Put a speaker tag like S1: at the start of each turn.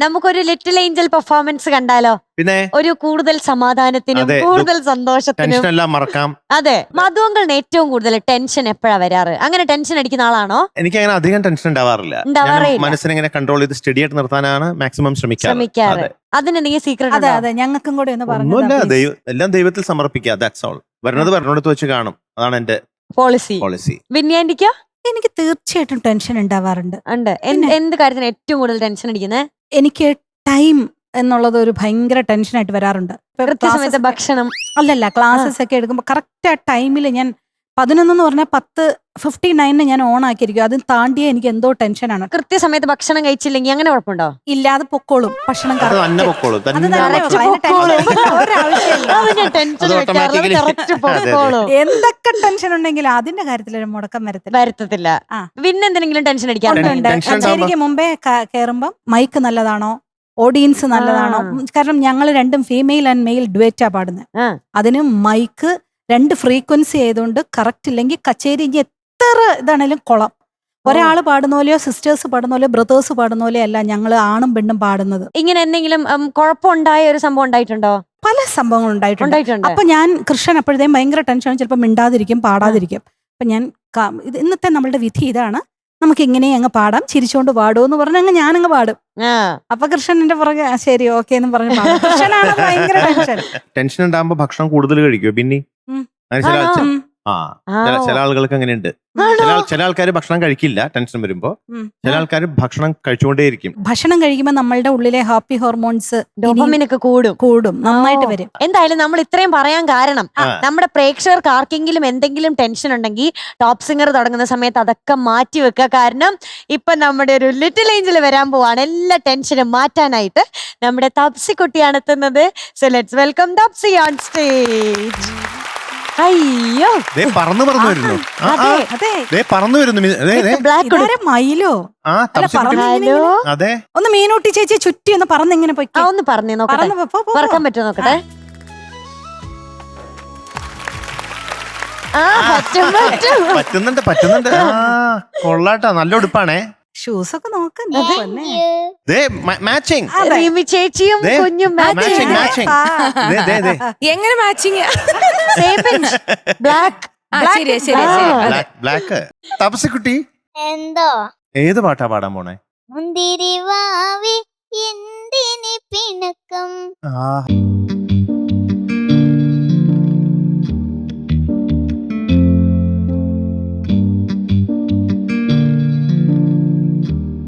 S1: നമുക്കൊരു little Angel performance കണ്ടാലോ?
S2: പിന്നെ
S1: ഒരു കൂടുതൽ സമാധാനത്തിനും
S2: അതെ,
S1: കൂടുതൽ സന്തോഷത്തിനും.
S2: ടെൻഷൻ എല്ലാം മറക്കാം.
S1: അതെ, മധുവങ്കളിന് ഏറ്റവും കൂടുതൽ ടെൻഷൻ എപ്പോഴാ വരാറ്? അങ്ങനെ ടെൻഷൻ അടിക്കുന്ന ആളാണോ?
S2: എനിക്ക് അങ്ങനെ അധികം ടെൻഷൻ ഉണ്ടാവാറില്ല. മനസ്സിനെ ഇങ്ങനെ കൺട്രോൾ ചെയ്ത് സ്റ്റഡി ആയിട്ട് നിർത്താനാണ് മാക്സിമം ശ്രമിക്കാറ്.
S1: അതിന് നീ സീക്രട്ട്?
S3: അതെ അതെ, ഞങ്ങൾക്കും കൂടെ ഒന്ന് പറഞ്ഞു.
S2: എല്ലാം ദൈവത്തിൽ സമർപ്പിക്കുക. That's all. വരുന്നത് വരണോടത്ത് വെച്ച് കാണും. അതാണ് എന്റെ പോളിസി.
S1: വിന്യാന്റിക്കോ?
S3: എനിക്ക് തീർച്ചയായിട്ടും ടെൻഷൻ ഉണ്ടാവാറുണ്ട്.
S1: എന്ത് കാര്യത്തിന് ഏറ്റവും കൂടുതൽ ടെൻഷൻ അടിക്കുന്നത്?
S3: എനിക്ക് ടൈം എന്നുള്ളത് ഒരു ഭയങ്കര ടെൻഷനായിട്ട് വരാറുണ്ട്.
S1: കൃത്യസമയത്ത് ഭക്ഷണം
S3: അല്ലല്ല, ക്ലാസ്സസ് ഒക്കെ എടുക്കുമ്പോൾ കറക്റ്റ് ആ ടൈമിൽ ഞാൻ 11 എന്ന് പറഞ്ഞാൽ 10:59 ഞാൻ ഓൺ ആക്കിയിരിക്കും. അത് താണ്ടിയ എനിക്ക് എന്തോ ടെൻഷനാണ്.
S1: കൃത്യസമയത്ത് ഭക്ഷണം കഴിച്ചില്ലെങ്കിൽ അങ്ങനെ കുഴപ്പമുണ്ടോ?
S3: ഇല്ലാതെ പൊക്കോളും ഭക്ഷണം. എന്തൊക്കെ ടെൻഷൻ ഉണ്ടെങ്കിലും അതിന്റെ കാര്യത്തിൽ ഒരു മുടക്കം
S1: വരത്തില്ല. പിന്നെ എന്തെങ്കിലും ടെൻഷൻ അടിക്കാറുണ്ട്?
S3: ശരിക്കും മുമ്പേ കയറുമ്പം മൈക്ക് നല്ലതാണോ, ഓഡിയൻസ് നല്ലതാണോ? കാരണം ഞങ്ങൾ രണ്ടും ഫീമെയിൽ ആൻഡ് മെയിൽ ഡുവറ്റാ പാടുന്നത്. അതിന് മൈക്ക് 2 ഫ്രീക്വൻസി ആയതുകൊണ്ട് കറക്റ്റ് ഇല്ലെങ്കിൽ കച്ചേരി എത്ര ഇതാണേലും കുളം. ഒരാള് പാടുന്ന പോലെയോ സിസ്റ്റേഴ്സ് പാടുന്ന പോലെയോ ബ്രദേഴ്സ് പാടുന്ന പോലെയോ അല്ല ഞങ്ങൾ ആണും പെണ്ണും പാടുന്നത്.
S1: ഇങ്ങനെ എന്തെങ്കിലും കുഴപ്പമുണ്ടായ ഒരു സംഭവം ഉണ്ടായിട്ടുണ്ടോ?
S3: പല സംഭവങ്ങൾ ഉണ്ടായിട്ടുണ്ട്. അപ്പൊ ഞാൻ കൃഷ്ണൻ അപ്പോഴത്തേക്കും ഭയങ്കര ടെൻഷൻ, ചിലപ്പോൾ മിണ്ടാതിരിക്കും, പാടാതിരിക്കും. അപ്പൊ ഞാൻ ഇന്നത്തെ നമ്മളുടെ വിധി ഇതാണ്, നമുക്ക് ഇങ്ങനെ അങ്ങ് പാടാം, ചിരിച്ചോണ്ട് പാടും എന്ന് പറഞ്ഞ ഞാനങ്ങ് പാടും. അപ്പൊ കൃഷ്ണൻ എന്റെ പുറകെ ശരി ഓക്കെ എന്ന് പറഞ്ഞു. കൃഷ്ണനാണ് ഭയങ്കര
S2: ടെൻഷൻ ഉണ്ടാകുമ്പോ ഭക്ഷണം കൂടുതൽ കഴിക്കുമോ? പിന്നെ ചില ആളുകൾക്ക് അങ്ങനെയുണ്ട്. ചില ആൾക്കാർ ഭക്ഷണം കഴിക്കില്ല ടെൻഷൻ വരുമ്പോ, ചില ആൾക്കാർ ഭക്ഷണം കഴിച്ചുകൊണ്ടേയിരിക്കും.
S3: ഭക്ഷണം കഴിക്കുമ്പോൾ നമ്മളുടെ ഉള്ളിലെ ഹാപ്പി ഹോർമോൺസ്
S1: ഡോപാമിനൊക്കെ കൂടും,
S3: നന്നായിട്ട് വരും.
S1: എന്തായാലും നമ്മൾ ഇത്രയും പറയാൻ കാരണം നമ്മുടെ പ്രേക്ഷകർക്ക് ആർക്കെങ്കിലും എന്തെങ്കിലും ടെൻഷൻ ഉണ്ടെങ്കിൽ ടോപ്പ് സിംഗർ തുടങ്ങുന്ന സമയത്ത് അതൊക്കെ മാറ്റി വെക്കുക. കാരണം ഇപ്പൊ നമ്മുടെ ഒരു ലിറ്റിൽ ഏഞ്ചൽ വരാൻ പോവാണ്. എല്ലാ ടെൻഷനും മാറ്റാനായിട്ട് നമ്മുടെ തപ്സി കുട്ടിയാണ് എത്തുന്നത്. So let's welcome Taapsee on stage. അയ്യോ,
S2: പറന്നു വരുന്നു.
S3: മയിലോ?
S2: അതെ,
S3: ഒന്ന് മീനൂട്ടി ചേച്ചി ചുറ്റി ഒന്ന് പറന്നിങ്ങനെ പോയി.
S1: ഒന്ന് പറഞ്ഞേ നോക്കട്ടെ, പറക്കാൻ പറ്റുമോ നോക്കട്ടെ.
S2: പറ്റുന്നുണ്ട്. കൊള്ളാട്ടാ, നല്ല ഉടുപ്പാണേ.
S3: ഷൂസ് ഒക്കെ നോക്കേ.
S1: ചേച്ചിയും കുഞ്ഞും
S4: എങ്ങനെ മാച്ചിങ്?
S2: ബ്ലാക്ക്. തപസിക്കുട്ടി
S5: എന്തോ
S2: ഏത് പാട്ടാ പാടാൻ പോണേ?
S5: മുന്തിരി വാവി എന്തിനി പിണക്കം